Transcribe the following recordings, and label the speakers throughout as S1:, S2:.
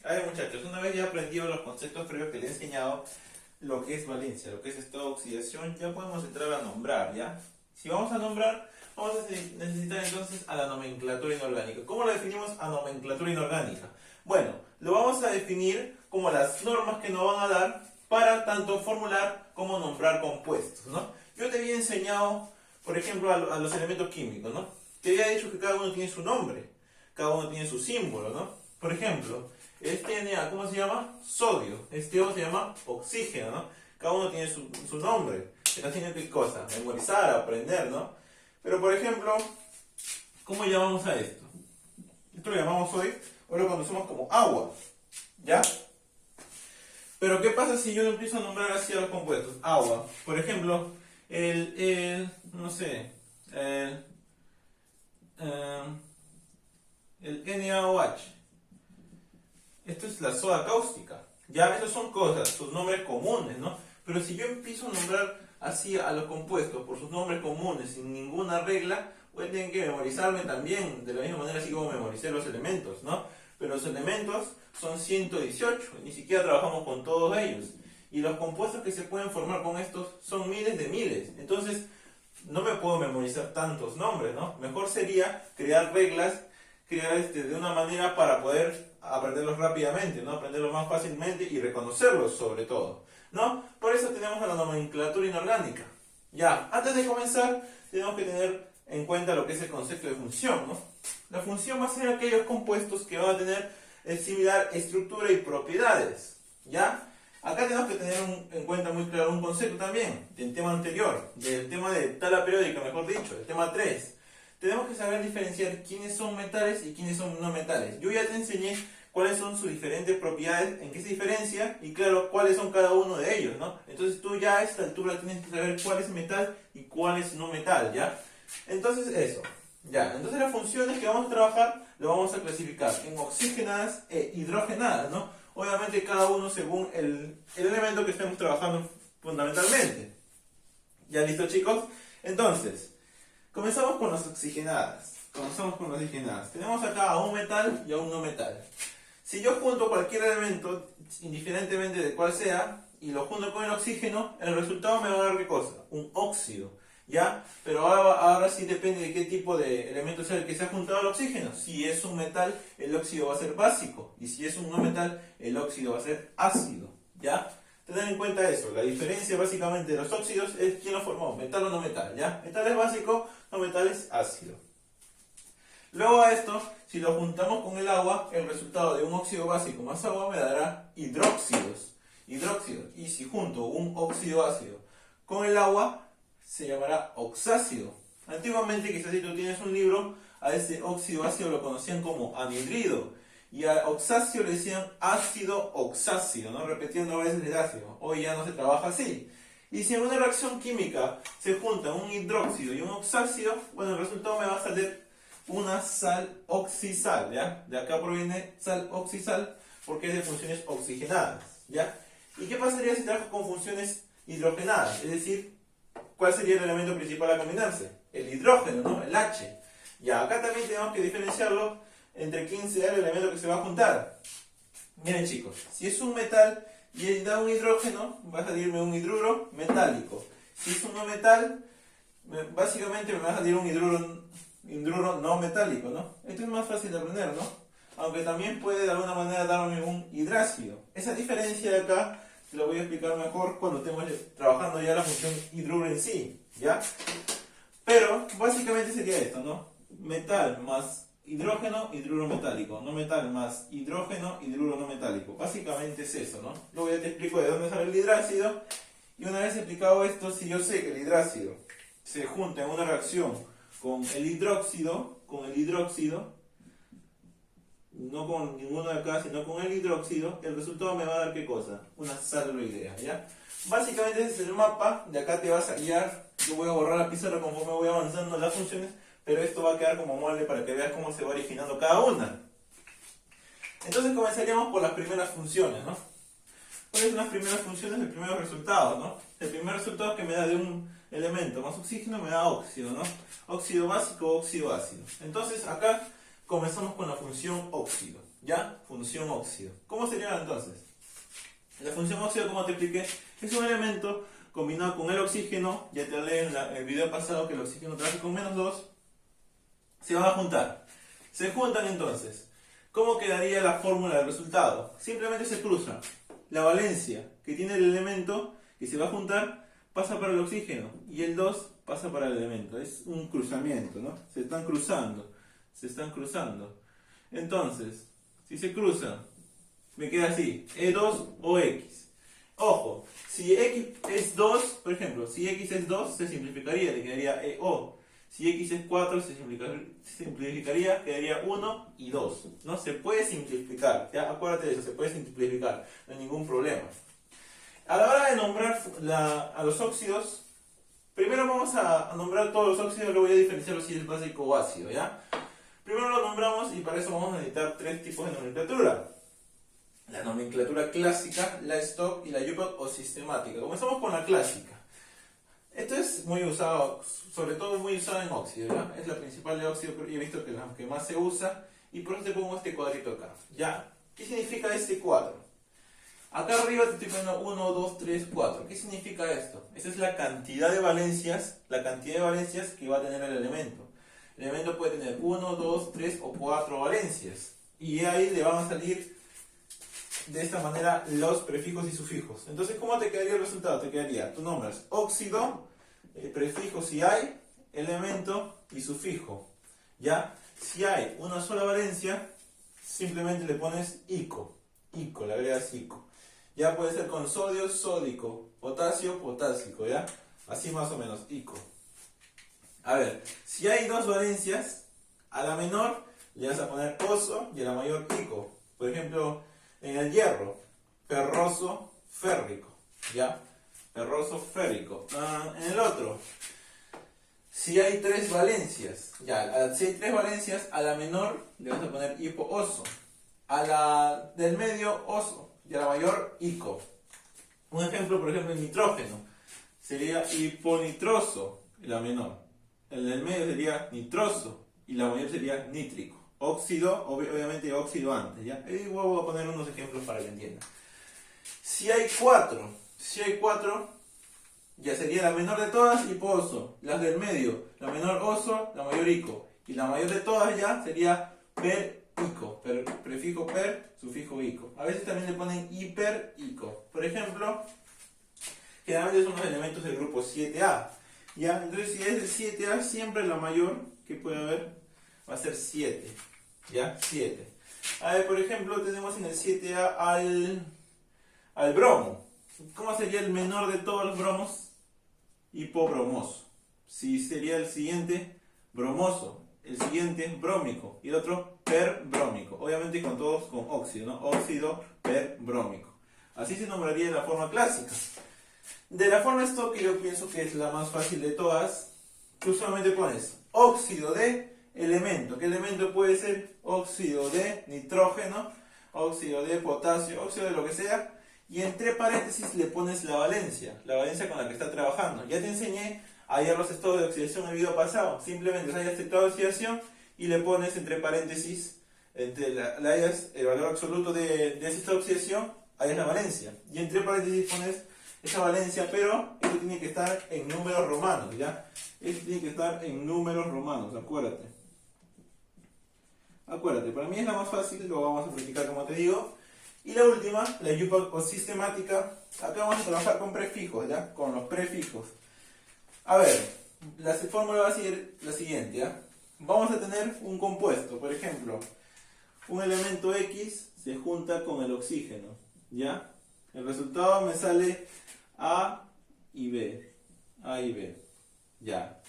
S1: A ver muchachos, una vez ya aprendido los conceptos previos que le he enseñado, lo que es valencia, lo que es estado de oxidación, ya podemos entrar a nombrar, ¿ya? Si vamos a nombrar, vamos a necesitar entonces a la nomenclatura inorgánica. ¿Cómo la definimos a nomenclatura inorgánica? Bueno, lo vamos a definir como las normas que nos van a dar para tanto formular como nombrar compuestos, ¿no? Yo te había enseñado, por ejemplo, a los elementos químicos, ¿no? Te había dicho que cada uno tiene su nombre, cada uno tiene su símbolo, ¿no? Por ejemplo, este Na, ¿cómo se llama? Sodio. Este O se llama oxígeno, ¿no? Cada uno tiene su nombre. Está haciendo qué cosa, memorizar, aprender, ¿no? Pero, por ejemplo, ¿cómo llamamos a esto? Esto lo llamamos hoy lo conocemos como agua, ¿ya? Pero, ¿qué pasa si yo empiezo a nombrar así a los compuestos? Agua, por ejemplo, no sé, el NaOH. Esto es la soda cáustica. Ya, esas son cosas, sus nombres comunes, ¿no? Pero si yo empiezo a nombrar así a los compuestos por sus nombres comunes, sin ninguna regla, voy a tener que memorizarme también, de la misma manera así como memoricé los elementos, ¿no? Pero los elementos son 118, ni siquiera trabajamos con todos ellos. Y los compuestos que se pueden formar con estos son miles de miles. Entonces, no me puedo memorizar tantos nombres, ¿no? Mejor sería crear reglas, crear de una manera para poder aprenderlos rápidamente, ¿no? Aprenderlos más fácilmente y reconocerlos sobre todo, ¿no? Por eso tenemos a la nomenclatura inorgánica. Ya, antes de comenzar, tenemos que tener en cuenta lo que es el concepto de función, ¿no? La función va a ser aquellos compuestos que van a tener similar estructura y propiedades, ¿ya? Acá tenemos que tener en cuenta muy claro un concepto también del tema anterior, del tema de tabla periódica, mejor dicho, el tema 3. Tenemos que saber diferenciar quiénes son metales y quiénes son no metales. Yo ya te enseñé cuáles son sus diferentes propiedades, en qué se diferencia y claro, cuáles son cada uno de ellos, ¿no? Entonces tú ya a esta altura tienes que saber cuál es metal y cuál es no metal, ¿ya? Entonces eso, ya. Entonces las funciones que vamos a trabajar lo vamos a clasificar en oxigenadas e hidrogenadas, ¿no? Obviamente cada uno según el elemento que estemos trabajando fundamentalmente. ¿Ya listo, chicos? Entonces, comenzamos con las oxigenadas. Tenemos acá a un metal y a un no metal. Si yo junto cualquier elemento, indiferentemente de cuál sea, y lo junto con el oxígeno, el resultado me va a dar ¿qué cosa? Un óxido, ¿ya? Pero ahora sí depende de qué tipo de elemento sea el que se ha juntado al oxígeno. Si es un metal, el óxido va a ser básico. Y si es un no metal, el óxido va a ser ácido, ¿ya? Tener en cuenta eso, la diferencia básicamente de los óxidos es quién lo formó, metal o no metal, ¿ya? Metal es básico, no metal es ácido. Luego a esto, si lo juntamos con el agua, el resultado de un óxido básico más agua me dará hidróxidos. Y si junto un óxido ácido con el agua, se llamará oxácido. Antiguamente, quizás si tú tienes un libro, a ese óxido ácido lo conocían como anhidrido. Y a oxácido le decían ácido oxácido, ¿no? Repitiendo a veces el ácido. Hoy ya no se trabaja así. Y si en una reacción química se junta un hidróxido y un oxácido, bueno, el resultado me va a salir una sal oxisal, ¿ya? De acá proviene sal oxisal porque es de funciones oxigenadas, ¿ya? ¿Y qué pasaría si trabajo con funciones hidrogenadas? Es decir, ¿cuál sería el elemento principal a combinarse? El hidrógeno, ¿no? El H. Ya, acá también tenemos que diferenciarlo entre quién será el elemento que se va a juntar. Miren chicos, si es un metal y da un hidrógeno, va a salirme un hidruro metálico. Si es un no metal, básicamente me va a salir un hidruro no metálico, ¿no? Esto es más fácil de aprender, ¿no? Aunque también puede de alguna manera darme un hidrácido. Esa diferencia de acá te lo voy a explicar mejor cuando estemos trabajando ya la función hidruro en sí, ¿ya? Pero básicamente sería esto, ¿no? Metal más hidrógeno, hidruro metálico. No metal más hidrógeno, hidruro no metálico. Básicamente es eso, ¿no? Luego ya te explico de dónde sale el hidrácido. Y una vez explicado esto, si yo sé que el hidrácido se junta en una reacción con el hidróxido, no con ninguno de acá, sino con el hidróxido, el resultado me va a dar ¿qué cosa? Una saloidea, ¿ya? Básicamente ese es el mapa, de acá te vas a guiar. Yo voy a borrar la pizarra conforme voy avanzando en las funciones, pero esto va a quedar como molde para que veas cómo se va originando cada una. Entonces comenzaríamos por las primeras funciones, ¿no? ¿Cuáles son las primeras funciones? Los primeros resultados, ¿no? El primer resultado que me da de un elemento más oxígeno me da óxido, ¿no? Óxido básico, óxido ácido. Entonces acá comenzamos con la función óxido. ¿Ya? Función óxido. ¿Cómo sería entonces? La función óxido, como te expliqué, es un elemento combinado con el oxígeno. Ya te hablé en el video pasado que el oxígeno trabaja con -2. Se van a juntar. Se juntan entonces. ¿Cómo quedaría la fórmula del resultado? Simplemente se cruzan. La valencia que tiene el elemento que se va a juntar pasa para el oxígeno y el 2 pasa para el elemento. Es un cruzamiento, ¿no? Se están cruzando. Se están cruzando. Entonces, si se cruzan, me queda así, E2 o X. Ojo, si X es 2, por ejemplo, si X es 2, se simplificaría, le quedaría EO. Si X es 4, se simplificaría, quedaría 1 y 2. ¿No? Se puede simplificar, ¿ya? Acuérdate de eso, se puede simplificar, no hay ningún problema. A la hora de nombrar a los óxidos, primero vamos a nombrar todos los óxidos, luego voy a diferenciarlos si es básico o ácido, ¿ya? Primero lo nombramos y para eso vamos a necesitar 3 tipos de nomenclatura. La nomenclatura clásica, la stock y la UPAC o sistemática. Comenzamos con la clásica. Esto es muy usado, sobre todo muy usado en óxido, ¿ya? Es la principal de óxido y he visto que es la que más se usa y por eso te pongo este cuadrito acá, ¿ya? ¿Qué significa este cuadro? Acá arriba te estoy poniendo 1, 2, 3, 4. ¿Qué significa esto? Esta es la cantidad de valencias que va a tener el elemento. El elemento puede tener 1, 2, 3 o 4 valencias. Y ahí le van a salir de esta manera los prefijos y sufijos. Entonces, ¿cómo te quedaría el resultado? Te quedaría, tú nombras óxido, prefijo si hay, elemento y sufijo. ¿Ya? Si hay una sola valencia, simplemente le pones ico. Ico, le agregas ico. Ya puede ser con sodio, sódico, potasio, potásico, ¿ya? Así más o menos, ico. A ver, si hay dos valencias, a la menor le vas a poner oso y a la mayor ico. Por ejemplo, en el hierro, ferroso, férrico, ¿ya? Ferroso, férrico. En el otro, si hay tres valencias, ya, si hay tres valencias, a la menor le vas a poner hipo-oso. A la del medio, oso. Y a la mayor, ico. Un ejemplo, por ejemplo, el nitrógeno. Sería hiponitroso, la menor. El del medio sería nitroso. Y la mayor sería nítrico. Óxido, obviamente óxido antes, ¿ya? Y voy a poner unos ejemplos para que entiendan. Si hay cuatro, ya sería la menor de todas, hiposo. Las del medio, la menor oso, la mayor ico. Y la mayor de todas ya sería per-ico. Prefijo per, sufijo ico. A veces también le ponen hiper-ico. Por ejemplo, generalmente son los elementos del grupo 7A. ¿Ya? Entonces, si es el 7A, siempre la mayor que puede haber va a ser 7. ¿Ya? 7. A ver, por ejemplo, tenemos en el 7A al bromo. ¿Cómo sería el menor de todos los bromos? Hipobromoso. Si sería el siguiente, bromoso. El siguiente, brómico. Y el otro, perbrómico. Obviamente con todos con óxido, ¿no? Óxido perbrómico. Así se nombraría la forma clásica. De la forma stock, que yo pienso que es la más fácil de todas, tú solamente pones óxido de elemento. ¿Qué elemento puede ser? Óxido de nitrógeno, óxido de potasio, óxido de lo que sea. Y entre paréntesis le pones la valencia con la que está trabajando. Ya te enseñé a hallar los estados de oxidación en el video pasado. Simplemente hallas el estado de oxidación y le pones entre paréntesis, le hallas el valor absoluto de ese estado de oxidación, hallas la valencia. Y entre paréntesis pones esa valencia, pero esto tiene que estar en números romanos, ¿ya? Esto tiene que estar en números romanos, acuérdate. Acuérdate, para mí es la más fácil, lo vamos a practicar como te digo. Y la última, la UPAC o sistemática, acá vamos a trabajar con prefijos, ¿ya? Con los prefijos. A ver, la fórmula va a ser la siguiente, ¿ya? Vamos a tener un compuesto, por ejemplo, un elemento X se junta con el oxígeno, ¿ya? El resultado me sale A y B, A y B, ya.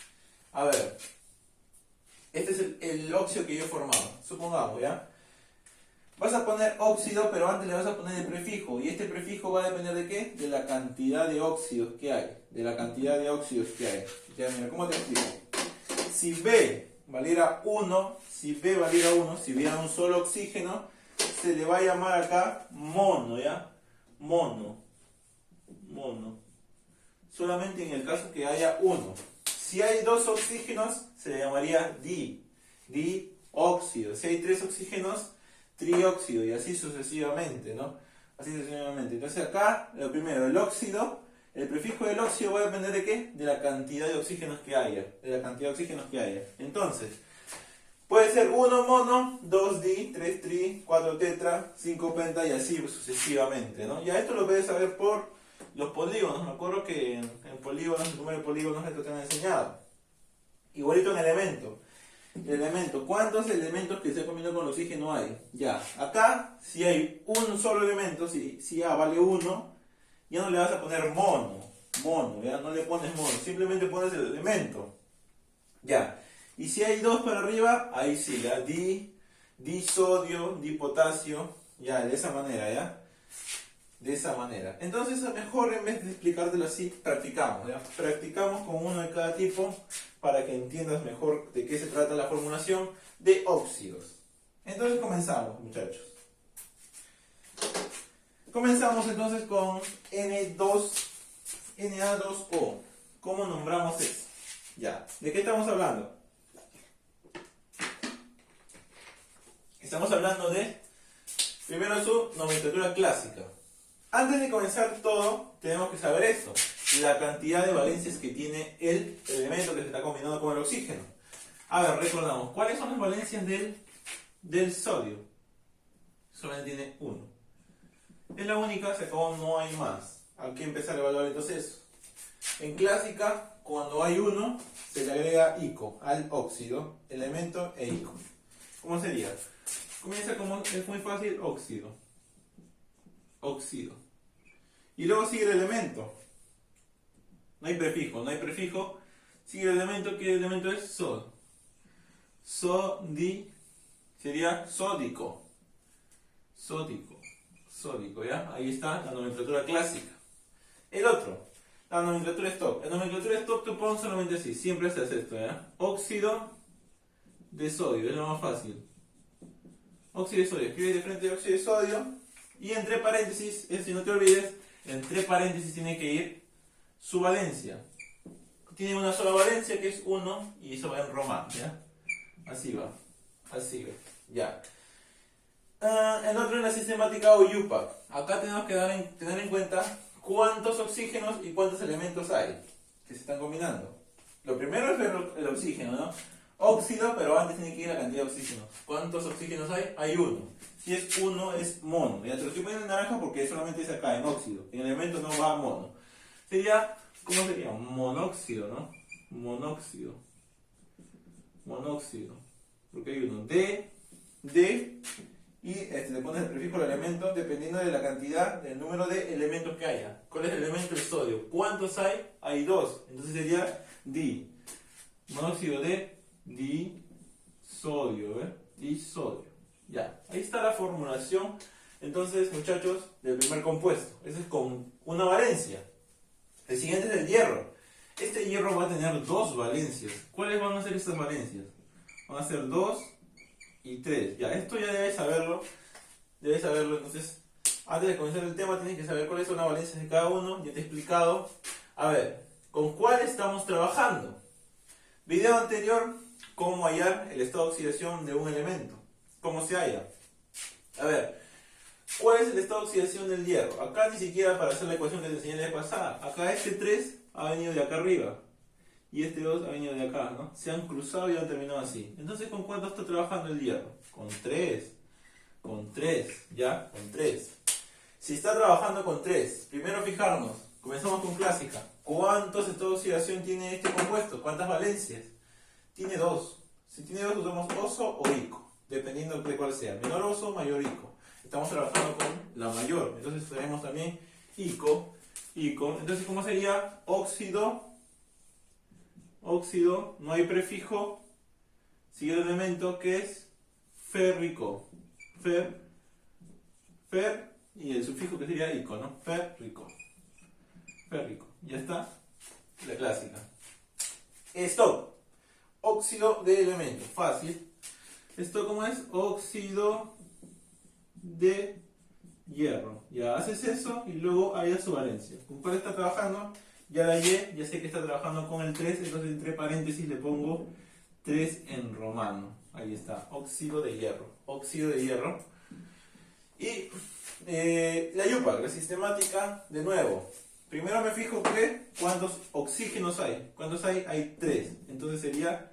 S1: A ver, este es el óxido que yo he formado, supongamos, ¿ya? Vas a poner óxido, pero antes le vas a poner el prefijo. Y este prefijo va a depender de ¿qué? De la cantidad de óxidos que hay. Ya, mira, ¿cómo te explico? Si B valiera 1, si hubiera un solo oxígeno, se le va a llamar acá mono, ¿ya? Mono. Solamente en el caso que haya uno. Si hay dos oxígenos, se le llamaría dióxido. Si hay tres oxígenos, trióxido y así sucesivamente, ¿no? Así sucesivamente. Entonces acá, lo primero, el óxido, el prefijo del óxido va a depender de ¿qué? De la cantidad de oxígenos que haya. De la cantidad de oxígenos que haya. Entonces, puede ser 1 mono, 2 di, 3 tri, 4 tetra, 5 penta y así sucesivamente, ¿no? Ya esto lo puedes saber por los polígonos. Me acuerdo que en polígonos, el número de polígonos esto te han enseñado. Igualito en elemento. El elemento, ¿cuántos elementos que se combinado con el oxígeno hay? Ya, acá si hay un solo elemento, si A vale 1, ya no le vas a poner mono, ya no le pones mono, simplemente pones el elemento. Ya, y si hay 2 para arriba, ahí sí, ya, disodio, dipotasio, ya, de esa manera, ya. De esa manera. Entonces, a lo mejor en vez de explicártelo así, practicamos, ¿ya? Practicamos con uno de cada tipo para que entiendas mejor de qué se trata la formulación de óxidos. Entonces comenzamos, muchachos. Comenzamos entonces con Na2O. ¿Cómo nombramos eso? Ya. ¿De qué estamos hablando? Estamos hablando de, primero, su nomenclatura clásica. Antes de comenzar todo, tenemos que saber esto, la cantidad de valencias que tiene el elemento que se está combinando con el oxígeno. A ver, recordamos, ¿cuáles son las valencias del sodio? Solamente tiene 1. Es la única, se acabó, no hay más. Hay que empezar a evaluar entonces eso. En clásica, cuando hay 1, se le agrega ico al óxido, elemento e ico. ¿Cómo sería? Comienza como, es muy fácil, óxido. Y luego sigue el elemento. No hay prefijo. Sigue el elemento, ¿qué elemento es? Sería sódico, ¿ya? Ahí está la nomenclatura clásica. El otro, la nomenclatura stock. La nomenclatura stock tú pones solamente así, siempre haces esto, ¿ya? Óxido de sodio, es lo más fácil. Óxido de sodio, escribe de frente óxido de sodio. Y entre paréntesis, si no te olvides, entre paréntesis tiene que ir su valencia. Tiene una sola valencia que es 1 y eso va en romano, ¿ya? Así va, ya. El otro es la sistemática o UPAC. Acá tenemos que tener en cuenta cuántos oxígenos y cuántos elementos hay que se están combinando. Lo primero es el oxígeno, ¿no? Óxido, pero antes tiene que ir la cantidad de oxígenos. ¿Cuántos oxígenos hay? Hay 1. Si es 1 es mono. Ya te lo estoy poniendo en naranja porque solamente es acá, en óxido. En elemento no va a mono. Sería, ¿cómo sería? Monóxido, ¿no? Monóxido. Porque hay uno. D, y le pones el prefijo al elemento dependiendo de la cantidad, del número de elementos que haya. ¿Cuál es el elemento? El sodio. ¿Cuántos hay? Hay 2. Entonces sería di. Monóxido de disodio, disodio. Ya, ahí está la formulación, entonces, muchachos, del primer compuesto. Ese es con una valencia. El siguiente es el hierro. Este hierro va a tener 2 valencias. ¿Cuáles van a ser estas valencias? Van a ser 2 y 3. Ya, esto ya debes saberlo. Entonces, antes de comenzar el tema, tienes que saber cuáles son las valencias de cada uno. Ya te he explicado. A ver, ¿con cuál estamos trabajando? Video anterior, cómo hallar el estado de oxidación de un elemento. ¿Cómo se halla? A ver, ¿cuál es el estado de oxidación del hierro? Acá ni siquiera para hacer la ecuación que te enseñé la vez pasada. Acá este 3 ha venido de acá arriba. Y este 2 ha venido de acá, ¿no? Se han cruzado y han terminado así. Entonces, ¿con cuánto está trabajando el hierro? Con 3. ¿Ya? Con 3. Si está trabajando con 3, primero fijarnos. Comenzamos con clásica. ¿Cuántos estados de oxidación tiene este compuesto? ¿Cuántas valencias? Tiene 2. Si tiene 2 usamos oso o ico, dependiendo de cuál sea. Menor oso, mayor ico. Estamos trabajando con la mayor. Entonces tenemos también ico. Entonces, ¿cómo sería? Óxido, no hay prefijo. Sigue el elemento que es férrico. Y el sufijo que sería ico, ¿no? Férrico. Ya está. La clásica. Stock. Óxido de elemento. Fácil. ¿Esto cómo es? Óxido de hierro. Ya haces eso y luego hallas su valencia. ¿Con cuál está trabajando? Ya la hallé, ya sé que está trabajando con el 3, entonces entre paréntesis le pongo 3 en romano. Ahí está, óxido de hierro. Y la UPAC, la sistemática, de nuevo. Primero me fijo que cuántos oxígenos hay. ¿Cuántos hay? Hay 3. Entonces sería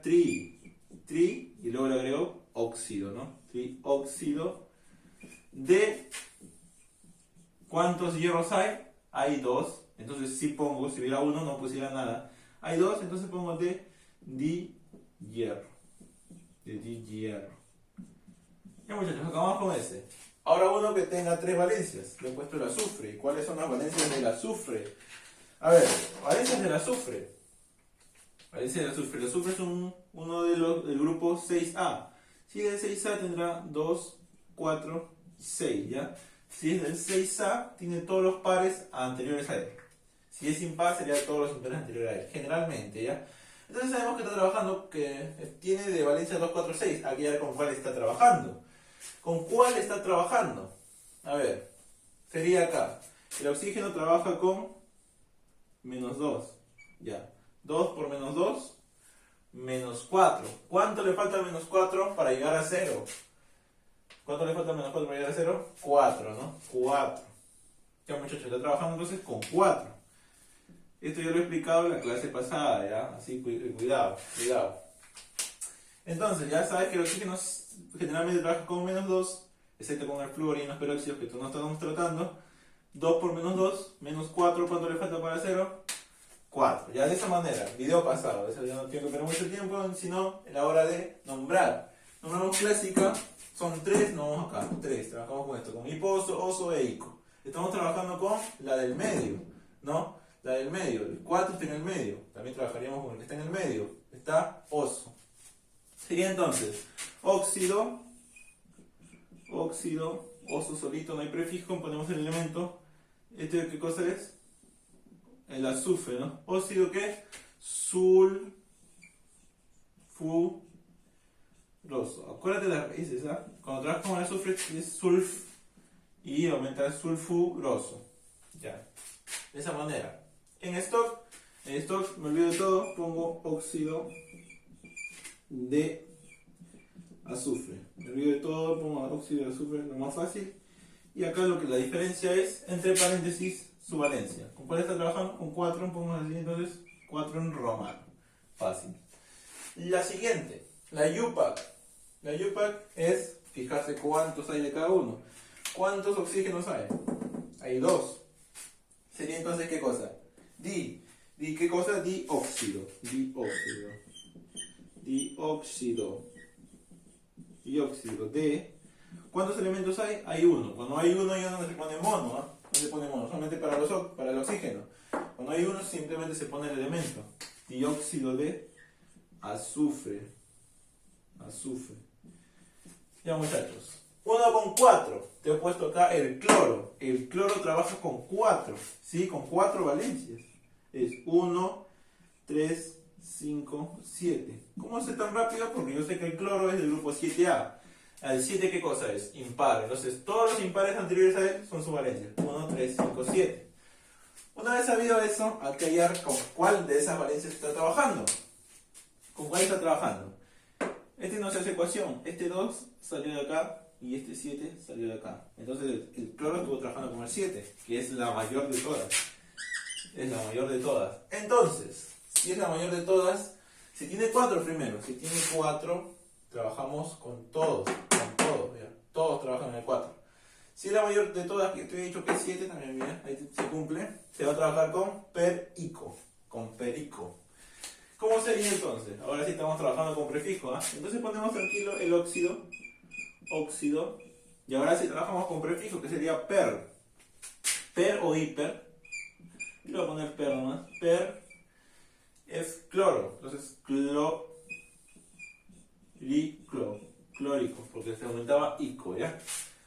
S1: tri, y luego le agrego óxido, ¿no? Trióxido de... ¿Cuántos hierros hay? Hay 2. Entonces si pongo, si hubiera 1 no pusiera nada. Hay 2, entonces pongo de dihierro. De dihierro. Ya muchachos, acabamos con este. Ahora uno que tenga 3 valencias. Le he puesto el azufre. ¿Y cuáles son las valencias del azufre? A ver, valencias del azufre. Valencia del azufre. El azufre es uno del grupo 6A. Si es del 6A tendrá 2, 4 y 6, ¿ya? Si es del 6A, tiene todos los pares anteriores a él. Si es impar, sería todos los impares anteriores a él. Generalmente, ¿ya? Entonces sabemos que está trabajando, que tiene de valencia 2, 4, 6. Aquí ya con cuál está trabajando. ¿Con cuál está trabajando? A ver, sería acá. El oxígeno trabaja con menos 2. Ya. 2 por menos 2, menos 4. ¿Cuánto le falta al menos 4 para llegar a 0? ¿Cuánto le falta al menos 4 para llegar a 0? 4, ¿no? 4. Ya muchachos, está trabajando entonces con 4. Esto ya lo he explicado en la clase pasada, ¿ya? Así, cuidado. Entonces, ya sabes que el oxígeno generalmente trabaja con menos 2, excepto con el flúor y los peróxidos que no estamos tratando. 2 por menos 2, menos 4, ¿cuánto le falta para 0? 4. Ya de esa manera, video pasado, eso ya no tengo que perder mucho tiempo, sino en la hora de nombrar. Nombramos clásica, son 3, no vamos acá, 3, trabajamos con esto, con hiposo, oso e ico. Estamos trabajando con la del medio, ¿no? La del medio, el 4 está en el medio, también trabajaríamos con el que está en el medio, está oso. Sería entonces, óxido, oso solito, no hay prefijo, ponemos el elemento. ¿Este qué cosa es? El azufre, ¿no? Óxido ¿qué? Sulfuroso. Acuérdate de las raíces, ¿ah? Cuando trabajas con el azufre es sulf y aumenta el sulfuroso. Ya. De esa manera. En stock me olvido de todo, pongo óxido de azufre. Me olvido de todo, pongo óxido de azufre, lo más fácil. Y acá la diferencia es, entre paréntesis, su valencia. ¿Con cuál está trabajando? Con 4, pongo así, entonces 4 en romano. Fácil. La siguiente, la UPAC. La UPAC es fijarse cuántos hay de cada uno. ¿Cuántos oxígenos hay? Hay 2. Sería entonces, ¿qué cosa? ¿Qué cosa? Dióxido. Dióxido de... ¿Cuántos elementos hay? Hay 1. Cuando hay 1 ya no se pone mono, ¿eh? No se pone mono, solamente para el oxígeno. Cuando hay 1 simplemente se pone el elemento. Dióxido de azufre. Ya muchachos. 1 con 4. Te he puesto acá el cloro. El cloro trabaja con 4. ¿Sí? Con 4 valencias. Es 1, 3, 5, 7. ¿Cómo hace tan rápido? Porque yo sé que el cloro es del grupo 7A. ¿El 7 qué cosa es? Impar. Entonces todos los impares anteriores a él son su valencia. 1, 3, 5, 7. Una vez sabido eso, hay que hallar con cuál de esas valencias está trabajando. ¿Con cuál está trabajando? Este no se hace ecuación. Este 2 salió de acá y este 7 salió de acá. Entonces el cloro estuvo trabajando con el 7, que es la mayor de todas. Es la mayor de todas. Entonces, si es la mayor de todas, si tiene 4 primero, si tiene 4, trabajamos con todos, ¿ya? Todos trabajan en el 4. Si es la mayor de todas, que te he dicho que es 7, también mira, ahí se cumple, se va a trabajar con perico, ¿Cómo sería entonces? Ahora sí estamos trabajando con prefijo, ¿ah? Entonces ponemos tranquilo el óxido, y ahora sí trabajamos con prefijo, que sería per o hiper. Y le voy a poner per nomás. Per es cloro. Entonces clórico, porque se aumentaba ico, ¿ya?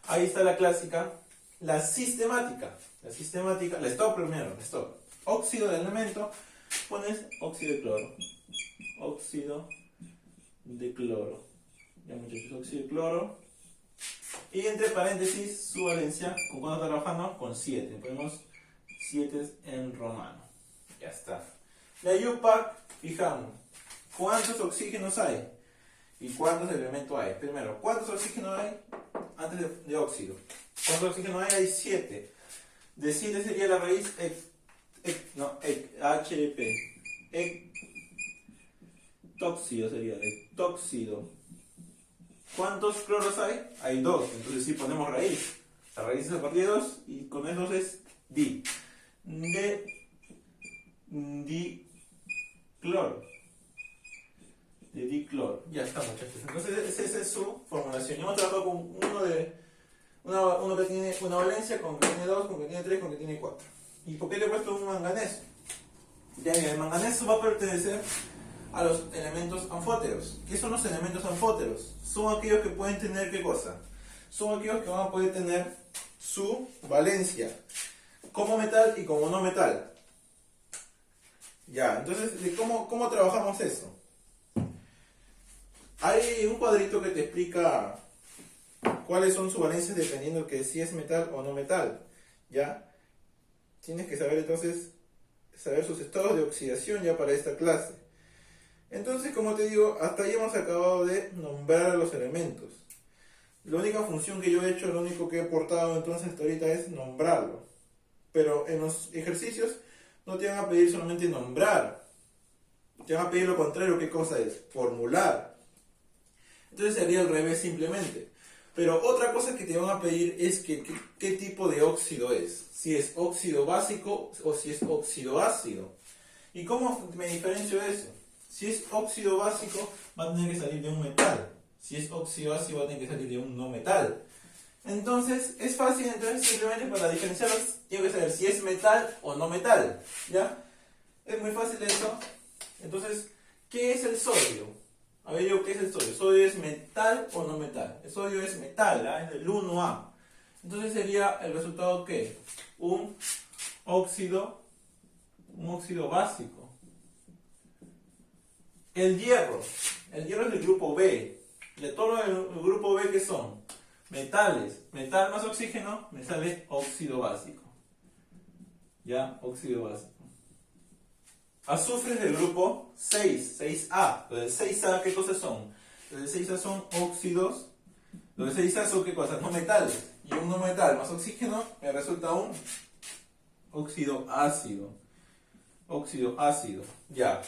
S1: Ahí está la clásica. La sistemática, la stop primero, stop. Óxido de elemento, pones óxido de cloro. Óxido de cloro. Ya muchachos, óxido de cloro. Y entre paréntesis, su valencia, ¿con cuánto está trabajando? Con 7. Ponemos 7 en romano. Ya está. La UPAC, fijamos. ¿Cuántos oxígenos hay? ¿Y cuántos elementos hay? Primero, ¿cuántos oxígenos hay? antes de óxido. ¿Cuánto oxígeno hay? Hay 7. De 7 sería la raíz HEP. Tóxido sería, tóxido. ¿Cuántos cloros hay? Hay 2, entonces sí ponemos raíz. La raíz es a partir de 2 y con eso es di. Dicloro. De dicloro. Ya está, muchachos. Entonces esa es su formulación. Hemos trabajado con uno que tiene una valencia, con que tiene 2, con que tiene 3, con que tiene 4. ¿Y por qué le he puesto un manganeso? Ya, el manganeso va a pertenecer a los elementos anfóteros. ¿Qué son los elementos anfóteros? Son aquellos que pueden tener, ¿qué cosa? Son aquellos que van a poder tener su valencia como metal y como no metal. Ya, entonces, ¿cómo trabajamos eso? Hay un cuadrito que te explica cuáles son sus valencias dependiendo que si es metal o no metal. ¿Ya? Tienes que saber entonces, saber sus estados de oxidación ya para esta clase. Entonces, como te digo, hasta ahí hemos acabado de nombrar a los elementos. La única función que yo he hecho, lo único que he aportado entonces hasta ahorita es nombrarlo. Pero en los ejercicios no te van a pedir solamente nombrar. Te van a pedir lo contrario, ¿qué cosa es? Formular. Entonces sería al revés simplemente. Pero otra cosa que te van a pedir es qué tipo de óxido es. Si es óxido básico o si es óxido ácido. ¿Y cómo me diferencio de eso? Si es óxido básico, va a tener que salir de un metal. Si es óxido ácido, va a tener que salir de un no metal. Entonces, es fácil, entonces simplemente para diferenciarlos, tengo que saber si es metal o no metal. ¿Ya? Es muy fácil eso. Entonces, ¿qué es el sodio? A ver yo, ¿qué es el sodio? ¿Sodio es metal o no metal? El sodio es metal, ¿eh? Es el 1A. Entonces sería el resultado, ¿qué? Un óxido básico. El hierro es del grupo B. De todo el grupo B, ¿qué son? Metales. Metal más oxígeno, me sale óxido básico. ¿Ya? Óxido básico. Azufres del grupo 6, 6A. Los del 6A, ¿qué cosas son? Los del 6A son óxidos. Los del 6A son, ¿qué cosas? No metales. Y un no metal más oxígeno me resulta un óxido ácido. Óxido ácido. Ya.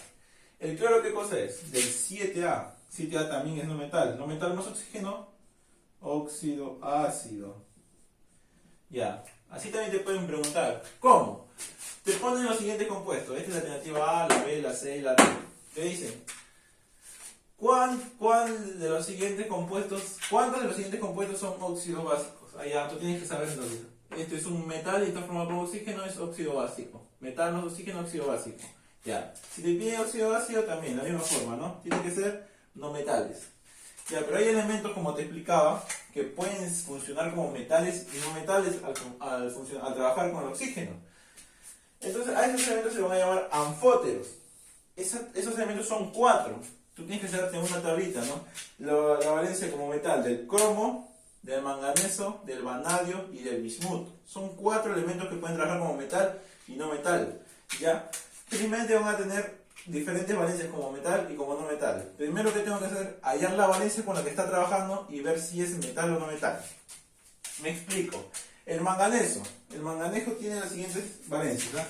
S1: ¿El cloro qué cosa es? Del 7A. 7A también es no metal. No metal más oxígeno, óxido ácido. Ya. Así también te pueden preguntar. ¿Cómo? Te ponen los siguientes compuestos. Esta es la alternativa A, la B, la C y la D. Te dicen, ¿cuántos de los siguientes compuestos son óxidos básicos? Allá, tú tienes que saber entonces. Este es un metal y está formado por oxígeno, es óxido básico. Metal más oxígeno, óxido básico. Ya. Si te pide óxido ácido, también, la misma forma, ¿no? Tiene que ser no metales. Ya, pero hay elementos, como te explicaba, que pueden funcionar como metales y no metales al trabajar con el oxígeno. Entonces, a esos elementos se van a llamar anfóteros. Esos elementos son 4. Tú tienes que hacerte una tablita, ¿no? La valencia como metal del cromo, del manganeso, del vanadio y del bismuto. Son 4 elementos que pueden trabajar como metal y no metal. ¿Ya? Felizmente van a tener diferentes valencias como metal y como no metal. Primero que tengo que hacer, hallar la valencia con la que está trabajando y ver si es metal o no metal. Me explico. El manganeso tiene las siguientes valencias, ¿no?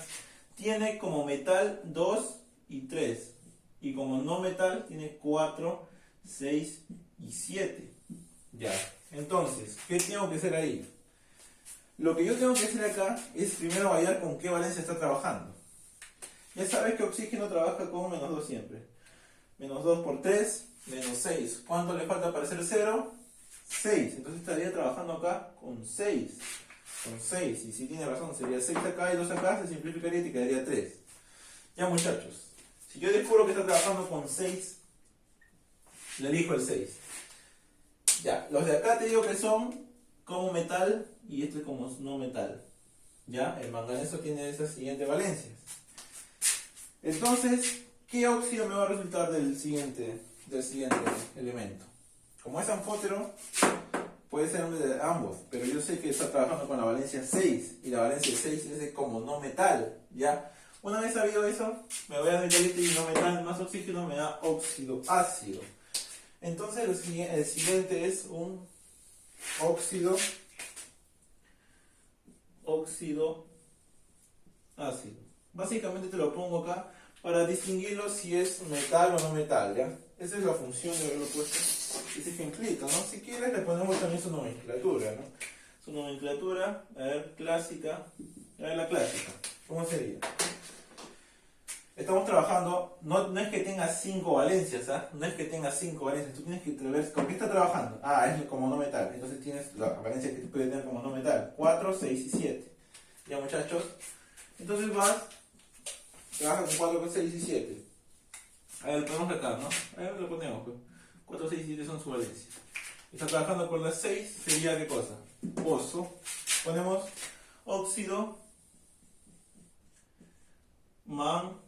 S1: Tiene como metal 2 y 3. Y como no metal tiene 4, 6 y 7. Ya. Entonces, ¿qué tengo que hacer ahí? Lo que yo tengo que hacer acá es primero hallar con qué valencia está trabajando. Ya sabes que oxígeno trabaja con menos 2 siempre. Menos 2 por 3, menos 6. ¿Cuánto le falta para ser 0? 6. Entonces estaría trabajando acá con 6. Con 6. Y si tiene razón, sería 6 acá y 2 acá. Se simplificaría y te quedaría 3. Ya, muchachos. Si yo descubro que está trabajando con 6, le elijo el 6. Ya. Los de acá te digo que son como metal y este como no metal. Ya. El manganeso tiene esas siguientes valencias. Entonces, ¿qué óxido me va a resultar del siguiente elemento? Como es anfótero, puede ser de ambos, pero yo sé que está trabajando con la valencia 6, y la valencia 6 es de como no metal, ¿ya? Una vez sabido eso, me voy a meter este y no metal más oxígeno me da óxido ácido. Entonces, el siguiente es un óxido ácido. Básicamente te lo pongo acá para distinguirlo si es metal o no metal, ¿ya? Esa es la función de haberlo puesto ese ejemplito, ¿no? Si quieres le ponemos también su nomenclatura, ¿no? Su nomenclatura, a ver, clásica. A ver, la clásica, ¿cómo sería? Estamos trabajando, no es que tenga 5 valencias, ¿ah? No es que tenga 5 valencias, tú tienes que ver con qué está trabajando. Ah, es como no metal, entonces tienes la valencia que puede tener como no metal, 4, 6 y 7. Ya muchachos, entonces trabaja con 4, con 6 y 7. A ver, lo ponemos acá, ¿no? A ver, lo ponemos, pues. 4, 6 y 7 son su valencia. Está trabajando con las 6, sería ¿qué cosa? Oso. Ponemos óxido manganeso.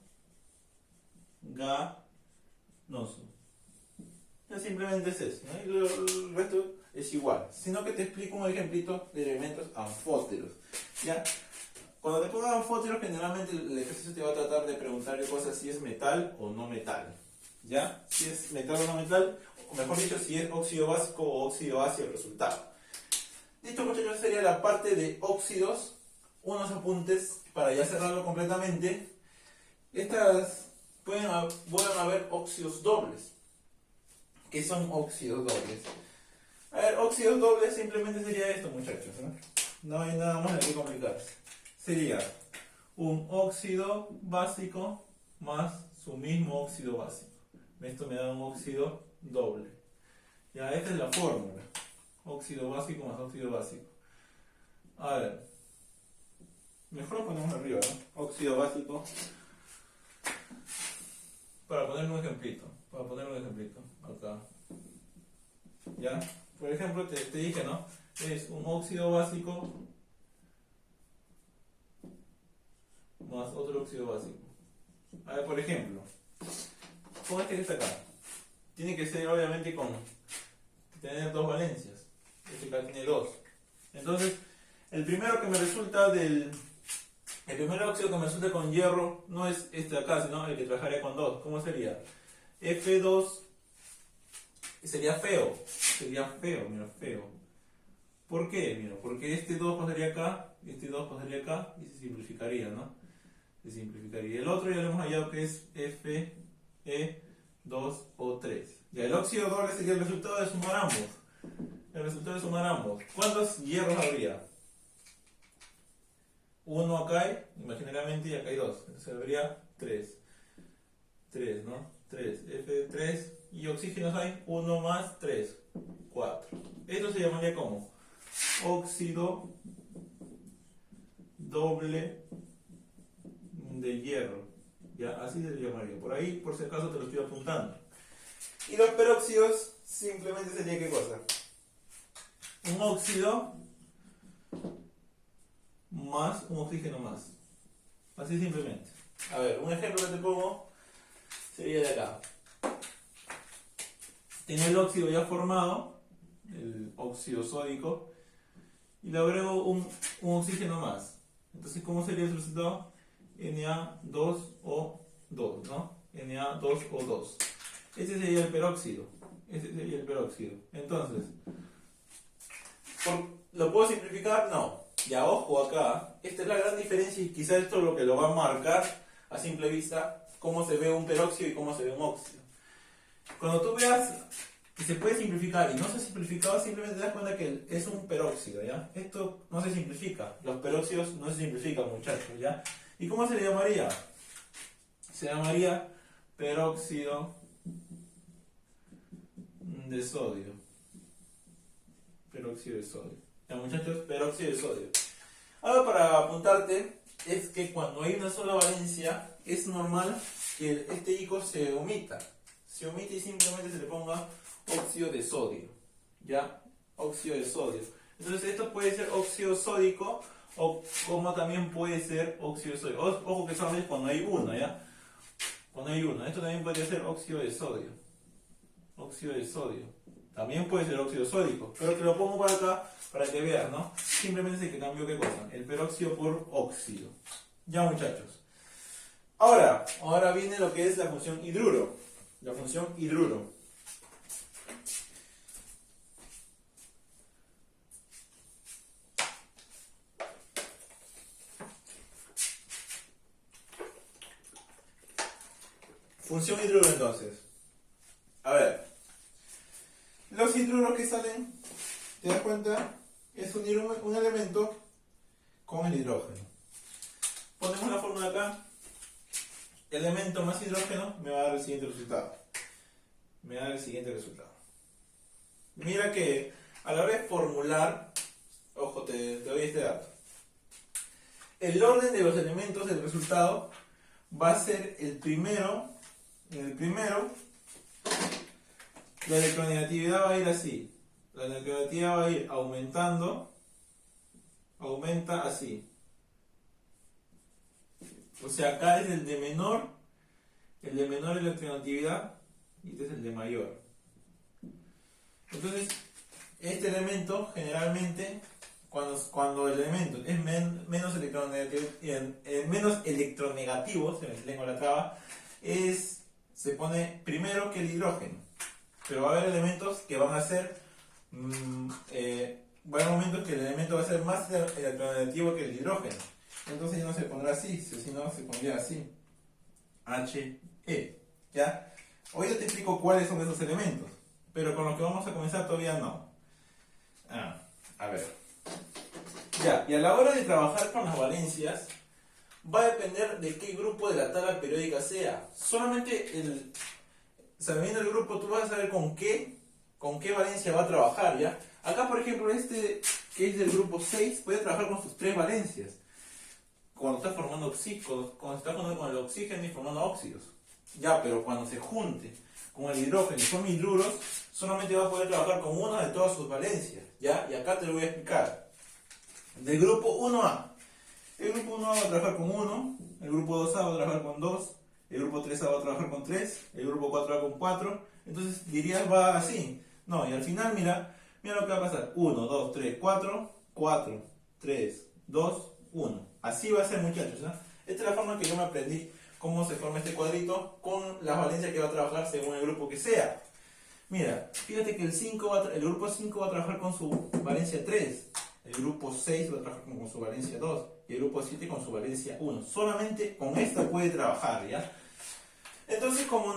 S1: Ya simplemente es eso, ¿no? Y el resto es igual. Sino que te explico un ejemplito de elementos anfóteros. ¿Ya? Cuando te pongan anfóteros, generalmente el ejercicio te va a tratar de preguntar cosas si es metal o no metal. ¿Ya? Si es metal o no metal, o mejor dicho, si es óxido básico o óxido ácido el resultado. Dicho muchachos, sería la parte de óxidos. Unos apuntes para ya cerrarlo completamente. Pueden haber óxidos dobles. ¿Qué son óxidos dobles? A ver, óxidos dobles simplemente sería esto, muchachos, ¿no? No hay nada más de qué complicarse. Sería un óxido básico más su mismo óxido básico. Esto me da un óxido doble. Ya, esta es la fórmula. Óxido básico más óxido básico. A ver. Mejor lo ponemos arriba, ¿no? Óxido básico. Para poner un ejemplito. Acá. ¿Ya? Por ejemplo, te dije, ¿no? Es un óxido básico más otro óxido básico. A ver, por ejemplo, con este que está acá. Tiene que ser, obviamente, tener 2 valencias. Este acá tiene 2. Entonces, el primero óxido que me resulta con hierro no es este de acá, sino el que trabajaría con 2. ¿Cómo sería? F2 sería feo. Mira, feo. ¿Por qué? Mira, porque este 2 pasaría acá, este 2 pasaría acá y se simplificaría, ¿no? Se simplificaría. El otro ya lo hemos hallado que es Fe2O3. Ya, el óxido doble sería el resultado de sumar ambos. ¿Cuántos hierros habría? Uno acá, imaginariamente, y acá hay 2. Entonces habría 3. 3, ¿no? 3. F3. Y oxígenos hay 1 más 3. 4. Esto se llamaría como óxido doble de hierro. Ya, así se le llamaría. Por ahí, por si acaso, te lo estoy apuntando. Y los peróxidos simplemente sería ¿qué cosa? Un óxido más un oxígeno más. Así simplemente. A ver, un ejemplo que te pongo sería de acá. Tiene el óxido ya formado, el óxido sódico, y le agrego un oxígeno más. Entonces, ¿cómo sería el resultado? Na2O2, ¿no? Na2O2. Ese sería el peróxido. Entonces, ¿lo puedo simplificar? No. Ya, ojo acá, esta es la gran diferencia y quizás esto es lo que lo va a marcar a simple vista cómo se ve un peróxido y cómo se ve un óxido. Cuando tú veas que se puede simplificar y no se ha simplificado, simplemente te das cuenta que es un peróxido, ¿ya? Esto no se simplifica, los peróxidos no se simplifican, muchachos, ¿ya? ¿Y cómo se le llamaría? Se llamaría peróxido de sodio. Ya, muchachos, peróxido de sodio. Ahora, para apuntarte, es que cuando hay una sola valencia, es normal que este icono se omita. Se omite y simplemente se le ponga óxido de sodio. ¿Ya? Óxido de sodio. Entonces, esto puede ser óxido sódico o como también puede ser óxido de sodio. Ojo que solamente cuando hay uno, ¿ya? Cuando hay uno. Esto también puede ser óxido de sodio. También puede ser óxido sódico, pero te lo pongo para acá para que veas, ¿no? Simplemente es que cambio ¿qué cosa? El peróxido por óxido. Ya, muchachos. Ahora viene lo que es la función hidruro. función hidruro entonces. A ver, los hidruros que salen, ¿te das cuenta? Es unir un elemento con el hidrógeno. Ponemos la fórmula acá. Elemento más hidrógeno me va a dar el siguiente resultado. Mira que a la hora de formular, ojo, te doy este dato. El orden de los elementos del resultado va a ser el primero. En el primero, la electronegatividad va a ir así. La electronegatividad va a ir aumentando. Aumenta así. O sea, acá es el de menor electronegatividad y este es el de mayor. Entonces, este elemento generalmente, cuando el elemento es menos electronegativo, se me lengua la traba, se pone primero que el hidrógeno. Pero va a haber elementos que van a ser, va a haber momentos que el elemento va a ser más electronegativo que el hidrógeno. Entonces ya no se pondrá así, sino se pondría así. He. ¿Ya? Hoy ya te explico cuáles son esos elementos, pero con lo que vamos a comenzar todavía no. A ver. Ya, y a la hora de trabajar con las valencias, va a depender de qué grupo de la tabla periódica sea. Solamente sabiendo el grupo, tú vas a saber con qué valencia va a trabajar, ¿ya? Acá, por ejemplo, este que es del grupo 6 puede trabajar con sus 3 valencias. Cuando está formando oxígenos, cuando está formando con el oxígeno y formando óxidos. Ya, pero cuando se junte con el hidrógeno y forme hidruros, solamente va a poder trabajar con una de todas sus valencias. ¿Ya? Y acá te lo voy a explicar. Del grupo 1A. El grupo 1A va a trabajar con 1, el grupo 2A va a trabajar con 2, el grupo 3A va a trabajar con 3, el grupo 4A con 4. Entonces dirías va así. No, y al final mira lo que va a pasar. 1, 2, 3, 4, 4, 3, 2, 1. Así va a ser, muchachos, ¿no? Esta es la forma que yo me aprendí cómo se forma este cuadrito con las valencias que va a trabajar según el grupo que sea. Mira, fíjate que el grupo 5 va a trabajar con su valencia 3, el grupo 6 va a trabajar con su valencia 2 y el grupo 7 con su valencia 1. Solamente con esta puede trabajar, ¿ya? Entonces, como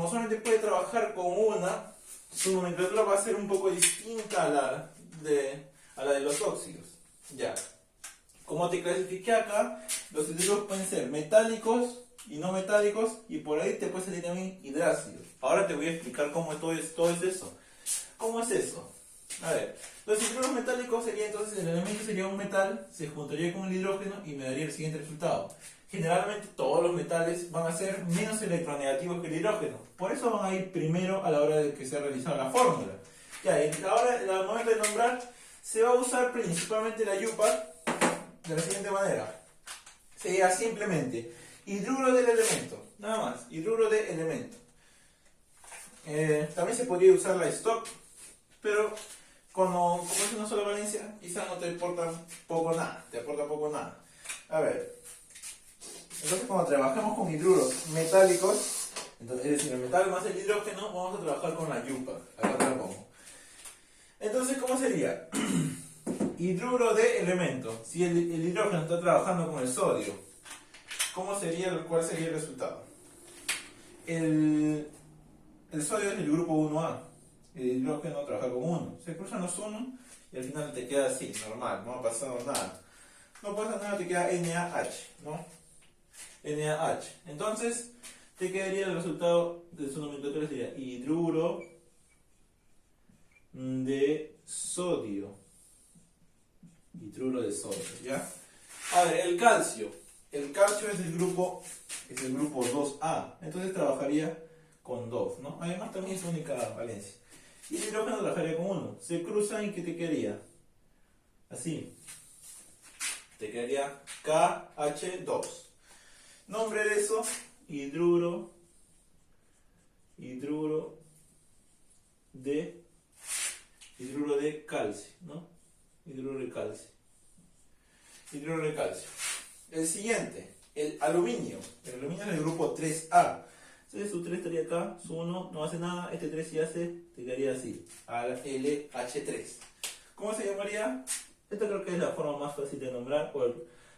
S1: solamente puede trabajar con una, su nomenclatura va a ser un poco distinta a la de los óxidos. Ya. Como te clasifiqué acá, los hidruros pueden ser metálicos y no metálicos, y por ahí te puede salir también hidrácidos. Ahora te voy a explicar cómo todo es eso. ¿Cómo es eso? A ver, los hidruros metálicos sería entonces, el elemento sería un metal, se juntaría con el hidrógeno y me daría el siguiente resultado. Generalmente todos los metales van a ser menos electronegativos que el hidrógeno. Por eso van a ir primero a la hora de que se ha realizado la fórmula. Ya, y ahora, al momento de nombrar, se va a usar principalmente la UPAC de la siguiente manera. Sería simplemente hidruro del elemento. Nada más, hidruro de elemento. También se podría usar la stock, pero como es una sola valencia, quizás no te aporta poco nada. A ver. Entonces, cuando trabajamos con hidruros metálicos, entonces, es decir, el metal más el hidrógeno, vamos a trabajar con la UPAC. Acá te la pongo. Entonces, ¿cómo sería? Hidruro de elemento. Si el hidrógeno está trabajando con el sodio, ¿cuál sería el resultado? El sodio es el grupo 1A. El hidrógeno trabaja con 1. Se cruzan los 1 y al final te queda así, normal, no ha pasado nada. No pasa nada, te queda NaH, ¿no? NaH. Entonces, te quedaría el resultado de su nomenclatura, sería hidruro de sodio. Hidruro de sodio, ¿ya? A ver, el calcio. El calcio es el grupo 2A. Entonces trabajaría con 2, ¿no? Además también es única valencia. Y el hidrógeno trabajaría con 1. Se cruzan y ¿qué te quedaría? Así. Te quedaría KH2. Nombre de eso, hidruro de calcio, ¿no? Hidruro de calcio. El siguiente, el aluminio. El aluminio es el grupo 3A. Entonces su 3 estaría acá, su 1 no hace nada, este 3 sí hace, te quedaría así, LH3. ¿Cómo se llamaría? Esta creo que es la forma más fácil de nombrar, o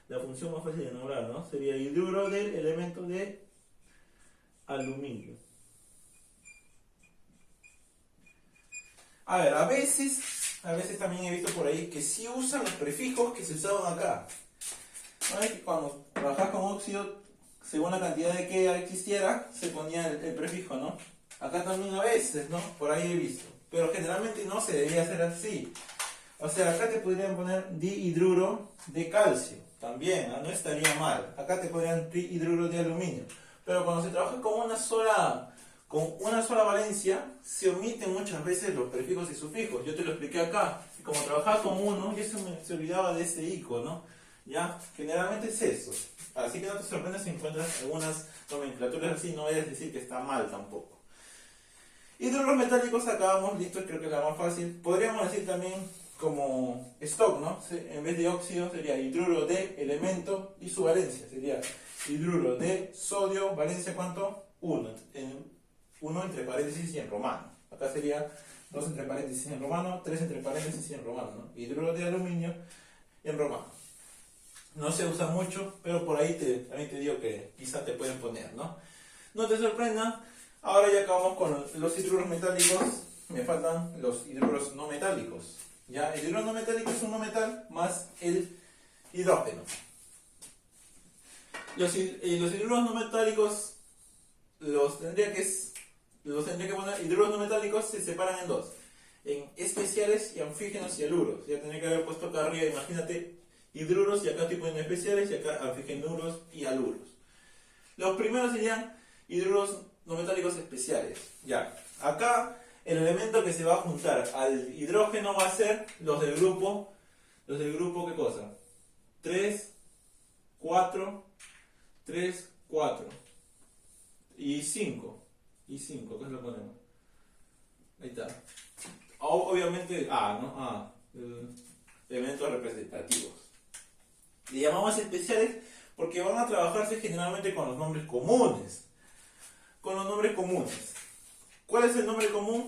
S1: la función más fácil de nombrar, ¿no? Sería hidruro del elemento de aluminio. A ver, a veces también he visto por ahí que sí usan los prefijos que se usaban acá. ¿No es que cuando trabajas con óxido, según la cantidad de que existiera, se ponía el prefijo, ¿no? Acá también a veces, ¿no? Por ahí he visto. Pero generalmente no se debería hacer así. O sea, acá te podrían poner dihidruro de calcio. También, ¿no? No estaría mal. Acá te podrían dihidruro de aluminio. Pero cuando se trabaja con una sola valencia, se omiten muchas veces los prefijos y sufijos. Yo te lo expliqué acá. Y como trabajaba con uno, yo se olvidaba de ese icono, ¿no? ¿Ya? Generalmente es eso. Así que no te sorprendas si encuentras algunas nomenclaturas así, no vayas a decir que está mal tampoco. Hidruros metálicos acabamos, listo, creo que es la más fácil. Podríamos decir también como stock, ¿no? En vez de óxido sería hidruro de elemento y su valencia. Sería hidruro de sodio, valencia ¿cuánto? 1. 1 entre paréntesis y en romano. Acá sería 2 entre paréntesis en romano, 3 entre paréntesis y en romano, ¿no? Hidruro de aluminio en romano. No se usa mucho, pero por ahí también te digo que quizá te pueden poner, ¿no? No te sorprenda. Ahora ya acabamos con los hidruros metálicos. Me faltan los hidruros no metálicos. ¿Ya? El hidruro no metálico es un no metal más el hidrógeno. Los hidruros no metálicos los tendría que poner. Hidruros no metálicos se separan en dos: en especiales y anfígenos y aluros. Ya tendría que haber puesto acá arriba, imagínate, hidruros, y acá estoy poniendo especiales, y acá anfigenuros y aluros. Los primeros serían hidruros no metálicos especiales. Ya, acá el elemento que se va a juntar al hidrógeno va a ser los del grupo, ¿qué cosa? 3, 4, 3, 4 y 5. Y 5, ¿qué lo ponemos? Ahí está. Obviamente A, ¿no? Elementos representativos. Le llamamos especiales porque van a trabajarse generalmente con los nombres comunes. ¿Cuál es el nombre común?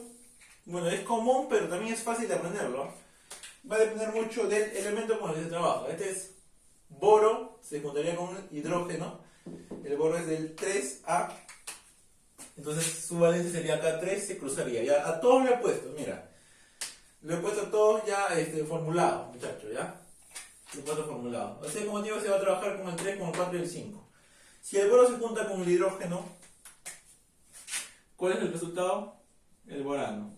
S1: Bueno, es común, pero también es fácil de aprenderlo. Va a depender mucho del elemento con el que se trabaja. Este es boro, se juntaría con un hidrógeno. El boro es del 3A. Entonces su valencia sería acá 3, se cruzaría. Ya a todos lo he puesto, mira. Lo he puesto a todos ya formulado, muchachos, ¿ya? Lo he puesto formulado. O sea, como digo, se va a trabajar con el 3, con el 4 y el 5. Si el boro se junta con el hidrógeno, ¿cuál es el resultado? El borano.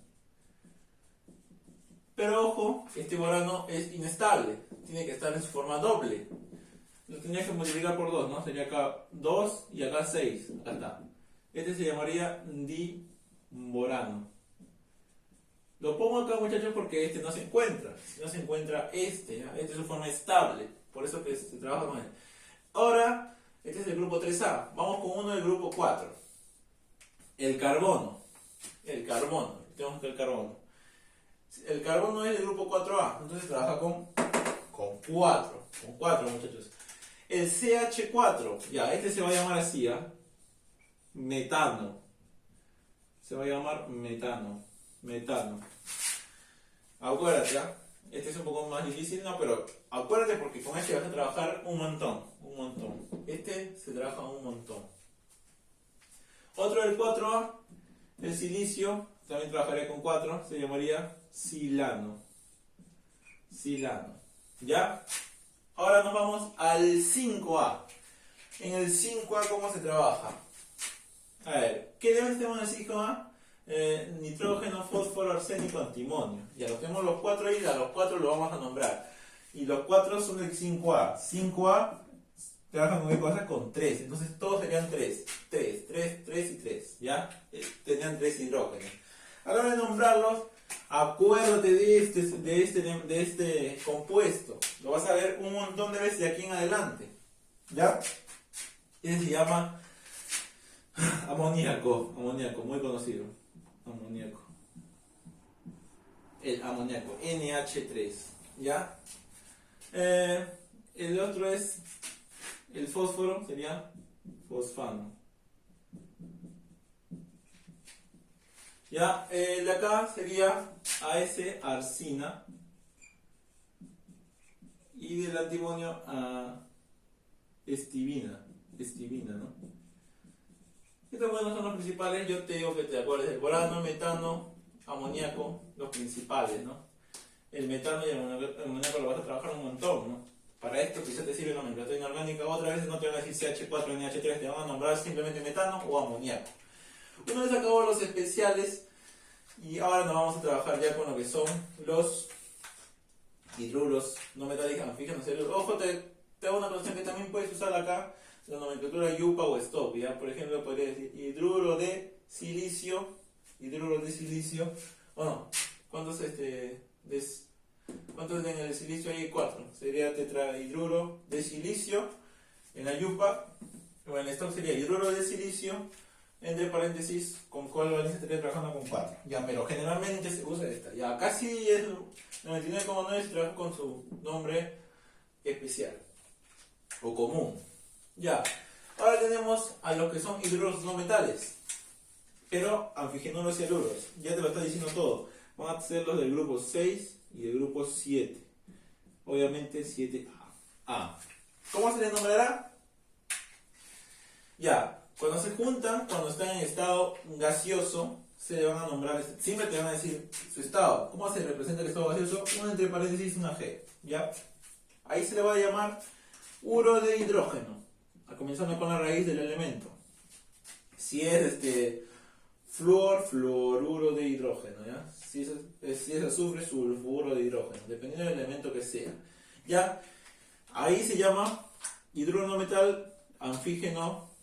S1: Pero ojo, este borano es inestable. Tiene que estar en su forma doble. Lo tendrías que multiplicar por 2, ¿no? Sería acá 2 y acá 6. Acá está. Este se llamaría diborano. Lo pongo acá, muchachos, porque este no se encuentra. Si no se encuentra este, ¿ya? Este es su forma estable. Por eso que se trabaja con él. Ahora, este es el grupo 3A. Vamos con uno del grupo 4. El carbono. Tenemos que el carbono. El carbono es del grupo 4A. Entonces trabaja con 4. Con 4, muchachos. El CH4. Ya, este se va a llamar así, ¿ah? Metano. Se va a llamar metano. Acuérdate, ¿ah? Este es un poco más difícil, ¿no? Pero acuérdate porque con este vas a trabajar un montón. Este se trabaja un montón. Otro del 4A, el silicio, también trabajaría con 4, se llamaría silano. ¿Ya? Ahora nos vamos al 5A. En el 5A, ¿cómo se trabaja? A ver, ¿qué elementos tenemos en el 5A? Nitrógeno, fósforo, arsénico, antimonio. Ya los tenemos los 4 ahí, a los 4 los vamos a nombrar. Y los 4 son del 5A. 5A trabajan con qué cosa? Con 3. Entonces todos serían 3. 3 y 3. ¿Ya? Tenían 3 hidrógenos. A la hora de nombrarlos, acuérdate de este compuesto. Lo vas a ver un montón de veces de aquí en adelante. ¿Ya? Ese se llama amoníaco, muy conocido. El amoníaco, NH3. ¿Ya? El otro es el fósforo, sería fosfano. ¿Ya? El de acá sería AS, arsina. Y del antimonio a estivina, ¿no? Estos bueno son los principales. Yo te digo que te acuerdes del borano, metano, amoníaco, los principales, ¿no? El metano y el amoníaco lo vas a trabajar un montón, ¿no? Para esto quizás te sirve la nomenclatura inorgánica. Otras veces no te van a decir CH4NH3, te van a nombrar simplemente metano o amoníaco. Una vez acabó los especiales, y ahora nos vamos a trabajar ya con lo que son los hidruros no metálicos anfígenos celulosos. Ojo, te hago una condición que también puedes usar acá, la nomenclatura YUPA o STOP, ¿ya? Por ejemplo, podría decir hidruro de silicio, o no, ¿cuántos ¿cuántos en el silicio hay? 4, sería tetrahidruro de silicio, en la YUPA, o en el STOP sería hidruro de silicio, entre paréntesis, ¿con cuál valencia estaría trabajando? Con 4. Ya, pero generalmente se usa esta. Ya, casi es 99,9 se trabaja con su nombre especial o común. Ya, ahora tenemos a los que son hidruros no metales, pero anfigenolos y aluros. Ya te lo está diciendo todo. Van a ser los del grupo 6 y del grupo 7. Obviamente 7A. ¿Cómo se les nombrará? Ya. Cuando se juntan, cuando están en estado gaseoso, se le van a nombrar, siempre te van a decir su estado. ¿Cómo se representa el estado gaseoso? Una entre paréntesis, una G, ¿ya? Ahí se le va a llamar uro de hidrógeno, comenzando con la raíz del elemento. Si es fluoruro de hidrógeno, ¿ya? Si es azufre, sulfuro de hidrógeno, dependiendo del elemento que sea, ¿ya? Ahí se llama hidruro no metal, anfigenuros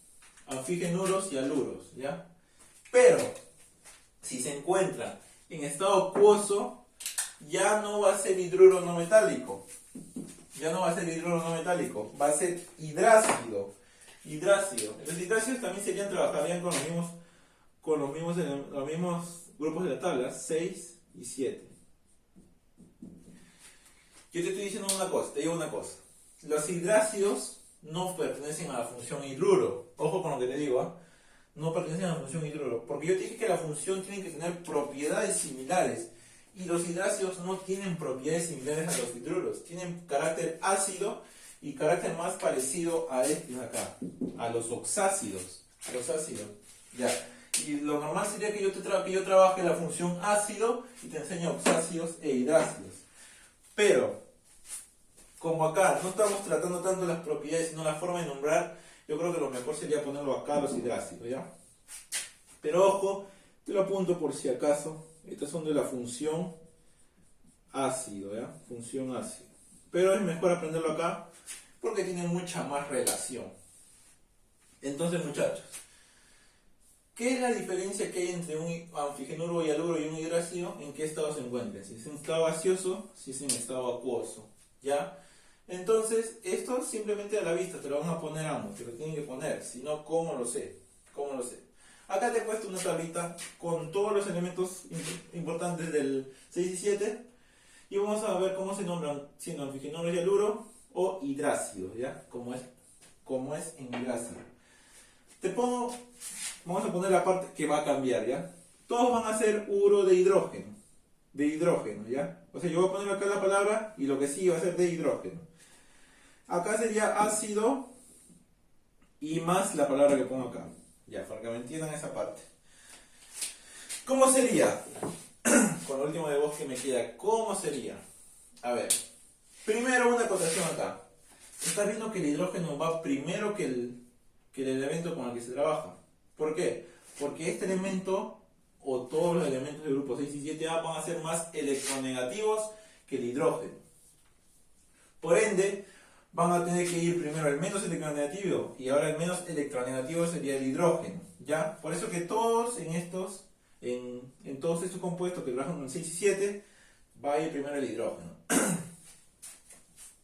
S1: y aluros, ¿ya? Pero, si se encuentra en estado acuoso, ya no va a ser hidruro no metálico. Ya no va a ser hidruro no metálico, va a ser hidrácido. Los hidrácidos también trabajarían con los mismos grupos de la tabla, 6 y 7. Yo te estoy diciendo te digo una cosa. Los hidrácidos no pertenecen a la función hidruro. Ojo con lo que te digo, ¿eh? No pertenecen a la función hidruro. Porque yo te dije que la función tiene que tener propiedades similares. Y los hidrácidos no tienen propiedades similares a los hidruros. Tienen carácter ácido y carácter más parecido a estos acá. A los oxácidos. Ya. Y lo normal sería que yo trabaje la función ácido y te enseñe oxácidos e hidrácidos. Pero como acá no estamos tratando tanto las propiedades, sino la forma de nombrar, yo creo que lo mejor sería ponerlo acá, los hidrácidos, ¿ya? Pero ojo, te lo apunto por si acaso. Estos son de la función ácido, ¿ya? Función ácido. Pero es mejor aprenderlo acá porque tiene mucha más relación. Entonces, muchachos, ¿qué es la diferencia que hay entre un anfigenuro y aluro y un hidrácido? ¿En qué estado se encuentran? Si es en estado gaseoso, si es en estado acuoso, ¿ya? Entonces, esto simplemente a la vista te lo van a poner ambos, te lo tienen que poner, si no, ¿cómo lo sé? Acá te he puesto una tablita con todos los elementos importantes del 6 y 7 y vamos a ver cómo se nombran, siendo anfigenolos y aluro o hidrácidos, ¿ya? Como es en hidrácido. Vamos a poner la parte que va a cambiar, ¿ya? Todos van a ser uro de hidrógeno, ¿ya? O sea, yo voy a poner acá la palabra y lo que sigue va a ser de hidrógeno. Acá sería ácido y más la palabra que pongo acá. Ya, para que me entiendan esa parte. ¿Cómo sería? Con lo último de voz que me queda, ¿cómo sería? A ver, primero una acotación acá. Estás viendo que el hidrógeno va primero que el elemento con el que se trabaja. ¿Por qué? Porque este elemento, o todos los elementos del grupo 6 y 7A, van a ser más electronegativos que el hidrógeno. Por ende, van a tener que ir primero el menos electronegativo, y ahora el menos electronegativo sería el hidrógeno, ¿ya? Por eso que todos en todos estos compuestos que trabajan con 6 y 7, va a ir primero el hidrógeno.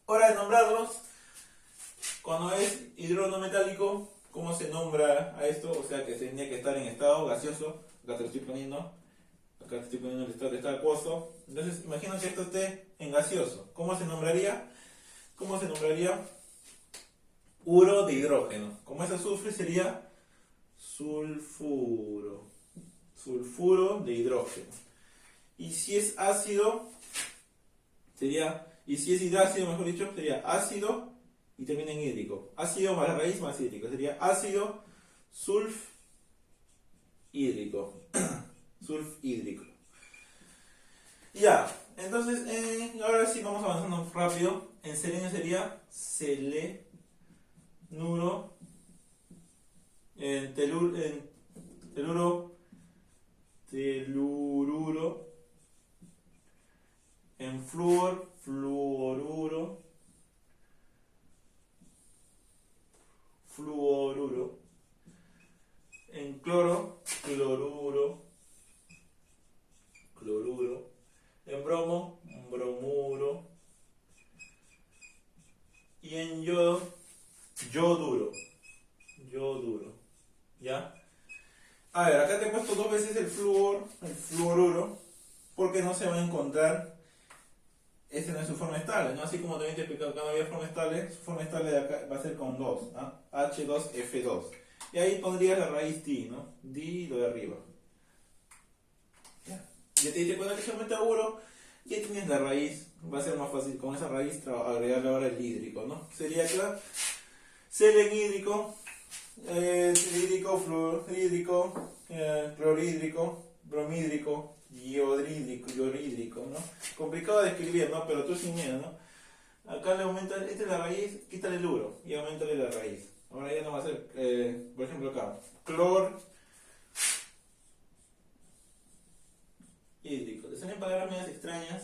S1: Hora de nombrarlos. Cuando es hidruro no metálico, ¿cómo se nombra a esto? O sea que tendría que estar en estado gaseoso. Acá te lo estoy poniendo. Acá te estoy poniendo el estado que está acuoso. Entonces, imagina que esto esté en gaseoso. ¿Cómo se nombraría? Uro de hidrógeno. Como es azufre, sería sulfuro de hidrógeno. Y si es ácido, y si es hidrácido, mejor dicho, sería ácido y termina en hídrico. Ácido más la raíz más hídrico. Sería ácido hídrico. Sulf hídrico. Ya, entonces, ahora sí vamos avanzando rápido. En selenio sería selenuro, en teluro, telururo, en flúor, fluoruro, fluoruro, en cloro, cloruro, cloruro, en bromo, bromuro, y en yodo, yoduro, yoduro, ¿ya? A ver, acá te he puesto dos veces el flúor, el fluoruro, porque no se va a encontrar, esta no es su forma estable, ¿no? Así como también te he explicado que no había forma estable, su forma estable de acá va a ser con 2, ¿ah? H2F2. Y ahí pondrías la raíz D, ¿no? D y lo de arriba. Ya te diste cuenta que se aumenta uro, ya tienes la raíz, va a ser más fácil con esa raíz agregarle ahora el hídrico, ¿no? Sería acá, selen hídrico, fluorhídrico, clorhídrico, bromhídrico, yodhídrico, ¿no? Complicado de escribir, ¿no? Pero tú sin miedo, ¿no? Acá le aumenta, esta es la raíz, quítale el uro y aumentale la raíz. Ahora ya no va a ser, por ejemplo acá, clor hídrico. Te salen palabras medias extrañas.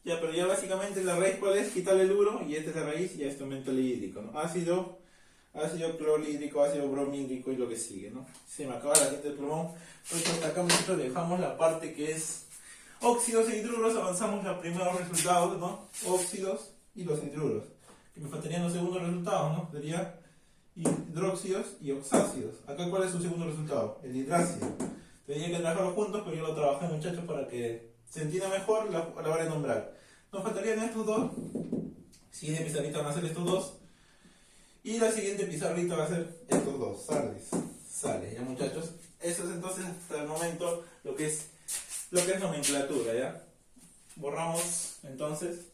S1: Ya, pero ya básicamente la raíz, ¿cuál es? Quitarle el uro y esta es la raíz y ya esto aumenta el hídrico, ¿no? Ácido clorhídrico, ácido bromhídrico y lo que sigue, ¿no? Se me acaba la tinta del plumón. Entonces hasta acá nosotros dejamos la parte que es óxidos e hidruros, avanzamos los primeros resultados, ¿no? Óxidos y los hidruros. Que me faltarían los segundos resultados, ¿no? Sería hidróxidos y oxácidos. Acá, ¿cuál es su segundo resultado? El hidrácido. Tenía que trabajarlos juntos, pero yo lo trabajé, muchachos, para que se entienda mejor a la hora de nombrar. Nos faltarían estos dos. Siguiente pizarrita van a ser estos dos. Y la siguiente pizarrita va a ser estos dos. Sales, ya, muchachos. Eso es entonces hasta el momento lo que es nomenclatura, ¿ya? Borramos entonces